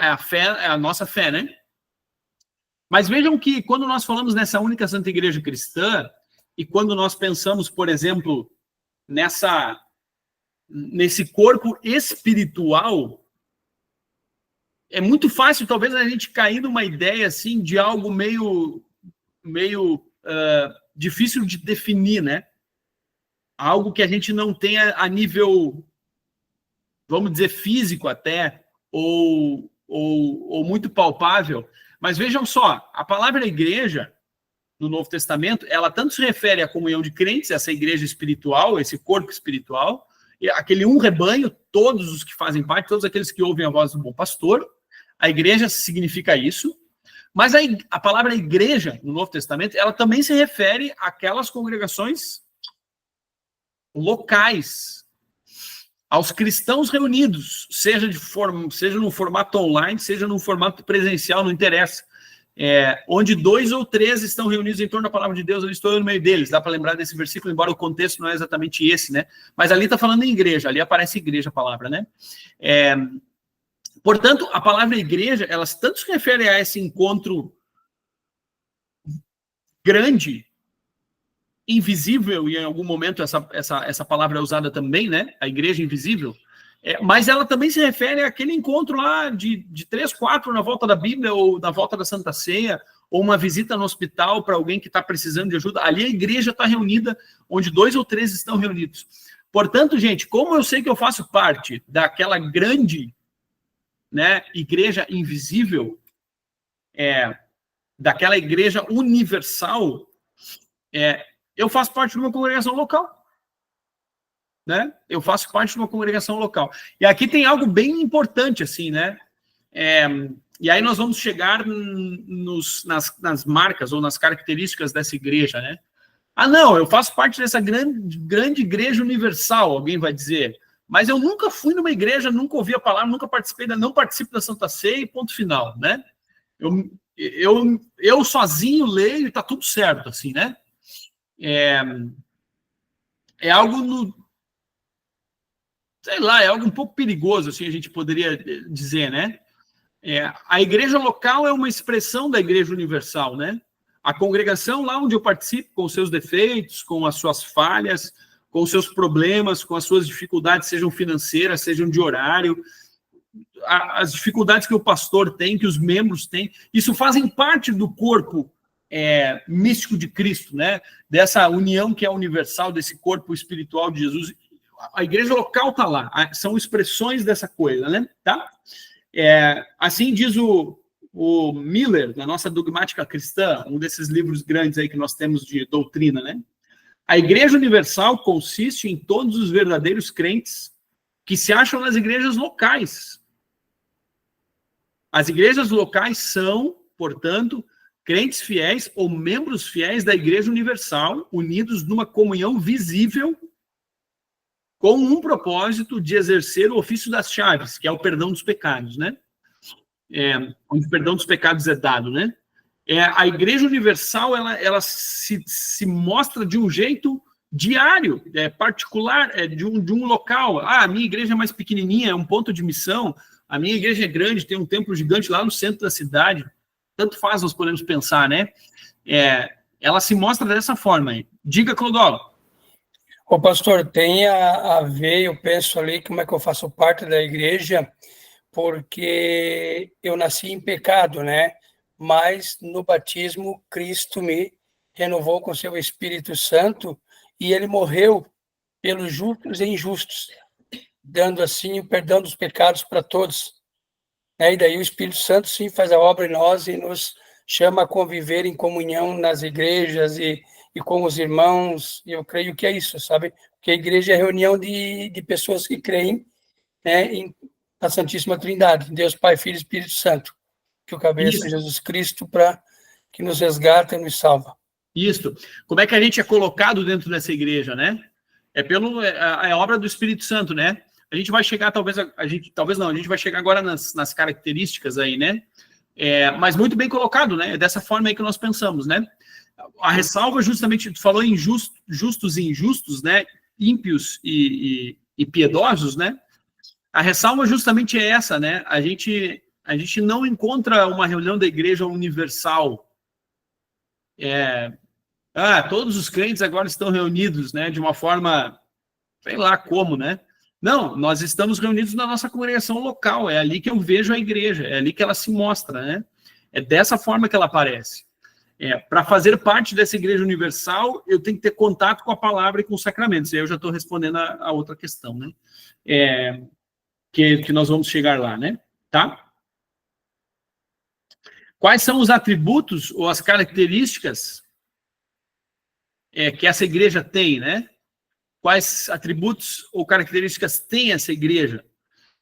[SPEAKER 1] a fé, é a nossa fé, né? Mas vejam que quando nós falamos nessa única Santa Igreja Cristã, e quando nós pensamos, por exemplo, nesse corpo espiritual, é muito fácil, talvez, a gente cair numa ideia assim de algo meio difícil de definir, né? Algo que a gente não tenha a nível, vamos dizer, físico até, ou muito palpável. Mas vejam só, a palavra igreja, no Novo Testamento, ela tanto se refere à comunhão de crentes, essa igreja espiritual, esse corpo espiritual, aquele um rebanho, todos os que fazem parte, todos aqueles que ouvem a voz do bom pastor. A igreja significa isso, mas a palavra igreja, no Novo Testamento, ela também se refere àquelas congregações locais, aos cristãos reunidos, seja no formato online, seja no formato presencial, não interessa. Onde 2 ou 3 estão reunidos em torno da palavra de Deus, eu estou no meio deles. Dá para lembrar desse versículo, embora o contexto não é exatamente esse, né? Mas ali está falando em igreja, ali aparece igreja a palavra, né? Portanto, a palavra igreja, ela tanto se refere a esse encontro grande, invisível, e em algum momento essa palavra é usada também, né? A igreja invisível. Mas ela também se refere àquele encontro lá de 3, 4 na volta da Bíblia, ou na volta da Santa Ceia, ou uma visita no hospital para alguém que está precisando de ajuda. Ali a igreja está reunida, onde 2 ou 3 estão reunidos. Portanto, gente, como eu sei que eu faço parte daquela grande, né, igreja invisível, daquela igreja universal, eu faço parte de uma congregação local. Né? Eu faço parte de uma congregação local. E aqui tem algo bem importante, assim, né? E aí nós vamos chegar nas marcas ou nas características dessa igreja, né? Ah, não, eu faço parte dessa grande igreja universal, alguém vai dizer. Mas eu nunca fui numa igreja, nunca ouvi a palavra, nunca participei, não participo da Santa Ceia e ponto final, né? Eu sozinho leio e tá tudo certo, assim, né? É algo sei lá, é algo um pouco perigoso, assim, a gente poderia dizer, né? A igreja local é uma expressão da igreja universal, né? A congregação lá onde eu participo, com os seus defeitos, com as suas falhas, com os seus problemas, com as suas dificuldades, sejam financeiras, sejam de horário, as dificuldades que o pastor tem, que os membros têm, isso fazem parte do corpo místico de Cristo, né? Dessa união que é universal, desse corpo espiritual de Jesus. A igreja local está lá, são expressões dessa coisa, né? Tá? Assim diz o Miller, na nossa Dogmática Cristã, um desses livros grandes aí que nós temos de doutrina, né? A igreja universal consiste em todos os verdadeiros crentes que se acham nas igrejas locais. As igrejas locais são, portanto, crentes fiéis ou membros fiéis da igreja universal, unidos numa comunhão visível, com um propósito de exercer o ofício das chaves, que é o perdão dos pecados, né? Onde o perdão dos pecados é dado, né? A igreja universal, ela se mostra de um jeito diário, particular, de um local. A minha igreja é mais pequenininha, é um ponto de missão. A minha igreja é grande, tem um templo gigante lá no centro da cidade. Tanto faz, nós podemos pensar, né? Ela se mostra dessa forma aí. Diga, Clodoaldo.
[SPEAKER 5] Ô, pastor, tem a ver, eu penso ali, como é que eu faço parte da igreja, porque eu nasci em pecado, né? Mas no batismo, Cristo me renovou com seu Espírito Santo e ele morreu pelos justos e injustos, dando assim o perdão dos pecados para todos. E daí o Espírito Santo sim faz a obra em nós e nos chama a conviver em comunhão nas igrejas e com os irmãos, e eu creio que é isso, sabe? Porque a igreja é a reunião de pessoas que creem, né, na Santíssima Trindade, Deus Pai, Filho e Espírito Santo, que o cabeça é Jesus Cristo, para que nos resgata e nos salva.
[SPEAKER 1] Isso. Como é que a gente é colocado dentro dessa igreja, né? É obra do Espírito Santo, né? A gente vai chegar, a gente vai chegar agora nas características aí, né? Mas muito bem colocado, né? É dessa forma aí que nós pensamos, né? A ressalva justamente, tu falou em justos e injustos, né? Ímpios e piedosos, né? A ressalva justamente é essa, né? A gente não encontra uma reunião da igreja universal. Todos os crentes agora estão reunidos, né? De uma forma, sei lá como, né? Não, nós estamos reunidos na nossa congregação local, é ali que eu vejo a igreja, é ali que ela se mostra, né? É dessa forma que ela aparece. Para fazer parte dessa igreja universal, eu tenho que ter contato com a palavra e com os sacramentos. E aí eu já estou respondendo a outra questão, né? Que nós vamos chegar lá, né? Tá? Quais são os atributos ou as características que essa igreja tem, né? Quais atributos ou características tem essa igreja?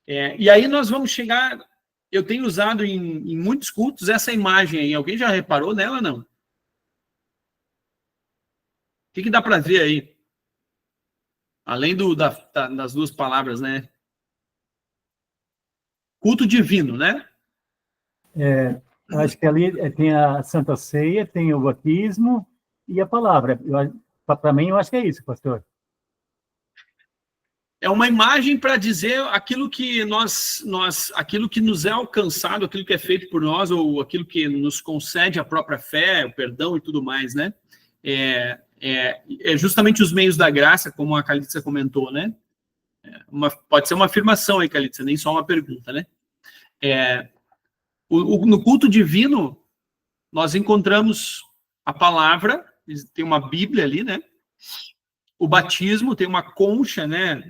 [SPEAKER 1] E aí nós vamos chegar... Eu tenho usado em muitos cultos essa imagem aí. Alguém já reparou nela, não? O que dá para ver aí? Além das duas palavras, né? Culto divino, né?
[SPEAKER 2] Acho que ali tem a Santa Ceia, tem o batismo e a palavra. Para mim, eu acho que é isso, pastor.
[SPEAKER 1] É uma imagem para dizer aquilo que aquilo que nos é alcançado, aquilo que é feito por nós, ou aquilo que nos concede a própria fé, o perdão e tudo mais, né? É justamente os meios da graça, como a Calitza comentou, né? Pode ser uma afirmação aí, Calitza, nem só uma pergunta, né? No culto divino, nós encontramos a palavra, tem uma Bíblia ali, né? O batismo tem uma concha, né?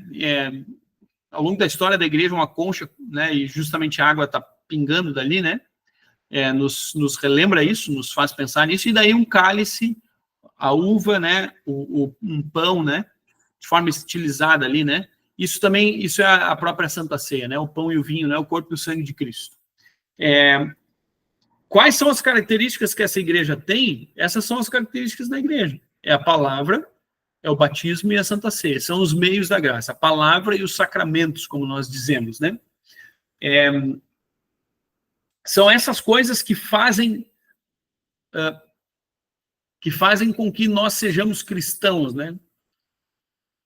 [SPEAKER 1] Ao longo da história da igreja, uma concha, né? E justamente a água está pingando dali, né? Nos relembra isso, nos faz pensar nisso. E daí um cálice, a uva, né? Um pão, né? De forma estilizada ali, né? Isso é a própria Santa Ceia, né? O pão e o vinho, né? O corpo e o sangue de Cristo. Quais são as características que essa igreja tem? Essas são as características da igreja. É a palavra, é o batismo e a Santa Ceia. São os meios da graça. A palavra e os sacramentos, como nós dizemos, né? São essas coisas que fazem com que nós sejamos cristãos, né?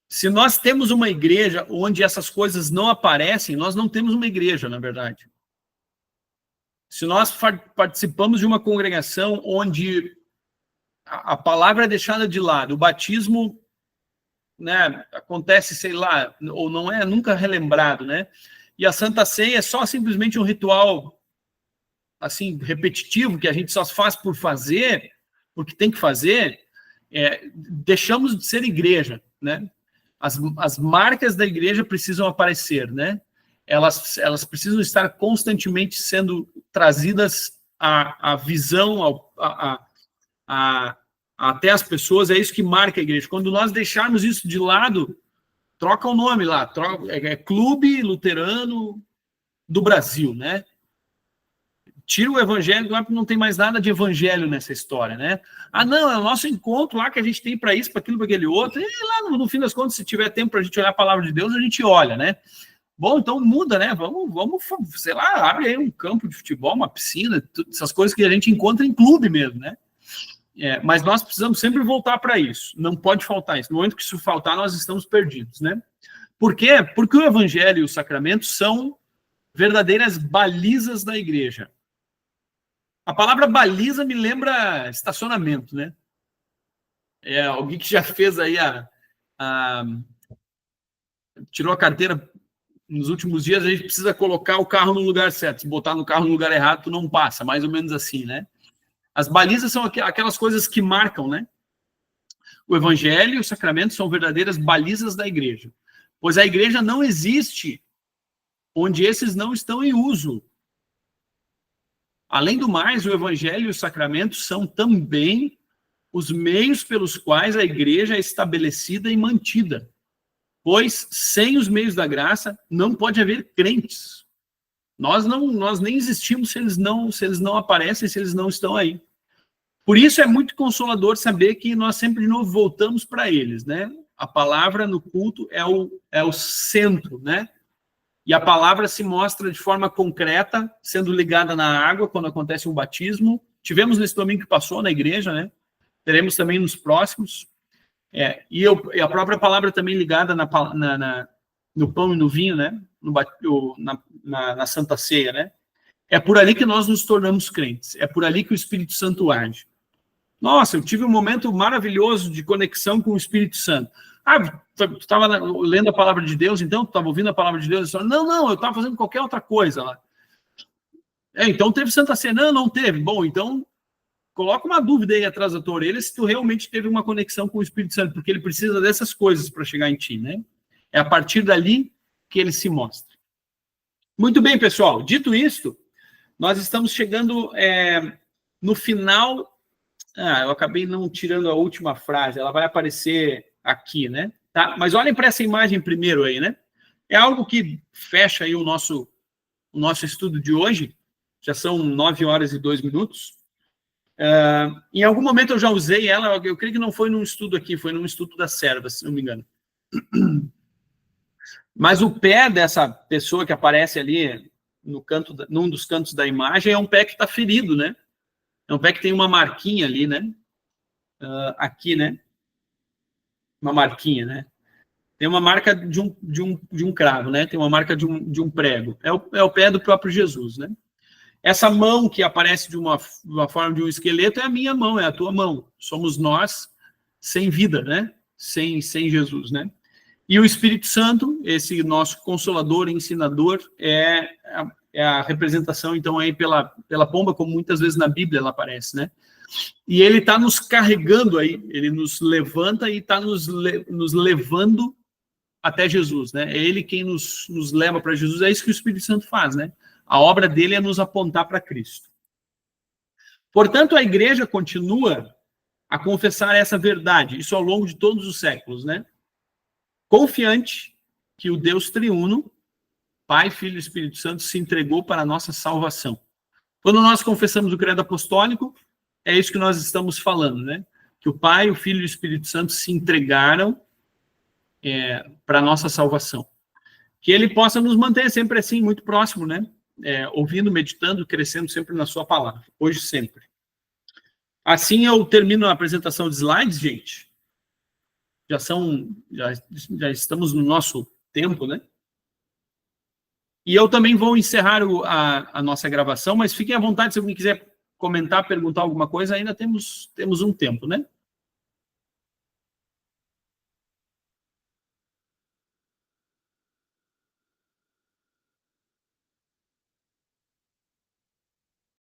[SPEAKER 1] Se nós temos uma igreja onde essas coisas não aparecem, nós não temos uma igreja, na verdade. Se nós participamos de uma congregação onde a palavra é deixada de lado, o batismo, né, acontece, sei lá, ou não é nunca relembrado, né? E a Santa Ceia é só simplesmente um ritual, assim, repetitivo, que a gente só faz por fazer, porque tem que fazer, deixamos de ser igreja, né? As marcas da igreja precisam aparecer, né? Elas precisam estar constantemente sendo trazidas à visão, até as pessoas, é isso que marca a igreja. Quando nós deixarmos isso de lado, troca o nome lá, Clube Luterano do Brasil, né? Tira o evangelho, não tem mais nada de evangelho nessa história, né? Ah, não, é o nosso encontro lá que a gente tem para isso, para aquilo, para aquele outro, e lá no fim das contas, se tiver tempo para a gente olhar a palavra de Deus, a gente olha, né? Bom, então muda, né? Vamos, sei lá, abre aí um campo de futebol, uma piscina, essas coisas que a gente encontra em clube mesmo, né? Mas nós precisamos sempre voltar para isso. Não pode faltar isso. No momento que isso faltar, nós estamos perdidos, né? Por quê? Porque o evangelho e os sacramentos são verdadeiras balizas da igreja. A palavra baliza me lembra estacionamento, né? Alguém que já fez aí tirou a carteira nos últimos dias, a gente precisa colocar o carro no lugar certo. Se botar no carro no lugar errado, tu não passa. Mais ou menos assim, né? As balizas são aquelas coisas que marcam, né? O evangelho e os sacramentos são verdadeiras balizas da igreja. Pois a igreja não existe onde esses não estão em uso. Além do mais, o evangelho e os sacramentos são também os meios pelos quais a igreja é estabelecida e mantida. Pois, sem os meios da graça, não pode haver crentes. Nós nem existimos se eles não aparecem, se eles não estão aí. Por isso é muito consolador saber que nós sempre de novo voltamos para eles, né? A palavra no culto é o centro, né? E a palavra se mostra de forma concreta, sendo ligada na água quando acontece um batismo. Tivemos nesse domingo que passou na igreja, né? Teremos também nos próximos. E a própria palavra também ligada no pão e no vinho, né? Na Santa Ceia, né? É por ali que nós nos tornamos crentes. É por ali que o Espírito Santo age. Nossa, eu tive um momento maravilhoso de conexão com o Espírito Santo. Tu estava lendo a palavra de Deus, então? Tu estava ouvindo a palavra de Deus? Não, eu estava fazendo qualquer outra coisa lá. Então teve Santa Ceia? Não teve. Bom, então coloca uma dúvida aí atrás da tua orelha se tu realmente teve uma conexão com o Espírito Santo, porque ele precisa dessas coisas para chegar em ti, né? É a partir dali que ele se mostra. Muito bem, pessoal. Dito isto, nós estamos chegando no final. Eu acabei não tirando a última frase, ela vai aparecer aqui, né? Tá? Mas olhem para essa imagem primeiro aí, né? É algo que fecha aí o nosso estudo de hoje. Já são 9h02. Em algum momento eu já usei ela, eu creio que não foi num estudo aqui, foi num estudo das servas, se não me engano. Mas o pé dessa pessoa que aparece ali num dos cantos da imagem é um pé que está ferido, né? É um pé que tem uma marquinha ali, né? Aqui, né? Uma marquinha, né? Tem uma marca de um cravo, né? Tem uma marca de um prego. É o pé do próprio Jesus, né? Essa mão que aparece de uma forma de um esqueleto é a minha mão, é a tua mão. Somos nós sem vida, né? Sem Jesus, né? E o Espírito Santo, esse nosso consolador, ensinador, é a representação, então, aí pela pomba, como muitas vezes na Bíblia ela aparece, né? E ele está nos carregando aí, ele nos levanta e está nos levando até Jesus, né? É ele quem nos leva para Jesus, é isso que o Espírito Santo faz, né? A obra dele é nos apontar para Cristo. Portanto, a igreja continua a confessar essa verdade, isso ao longo de todos os séculos, né? Confiante que o Deus triuno, Pai, Filho e Espírito Santo, se entregou para a nossa salvação. Quando nós confessamos o credo apostólico, é isso que nós estamos falando, né? Que o Pai, o Filho e o Espírito Santo se entregaram para a nossa salvação. Que ele possa nos manter sempre assim, muito próximo, né? Ouvindo, meditando, crescendo sempre na sua palavra. Hoje, sempre. Assim eu termino a apresentação de slides, gente. Já estamos no nosso tempo, né? E eu também vou encerrar a nossa gravação, mas fiquem à vontade se alguém quiser comentar, perguntar alguma coisa, ainda temos um tempo, né?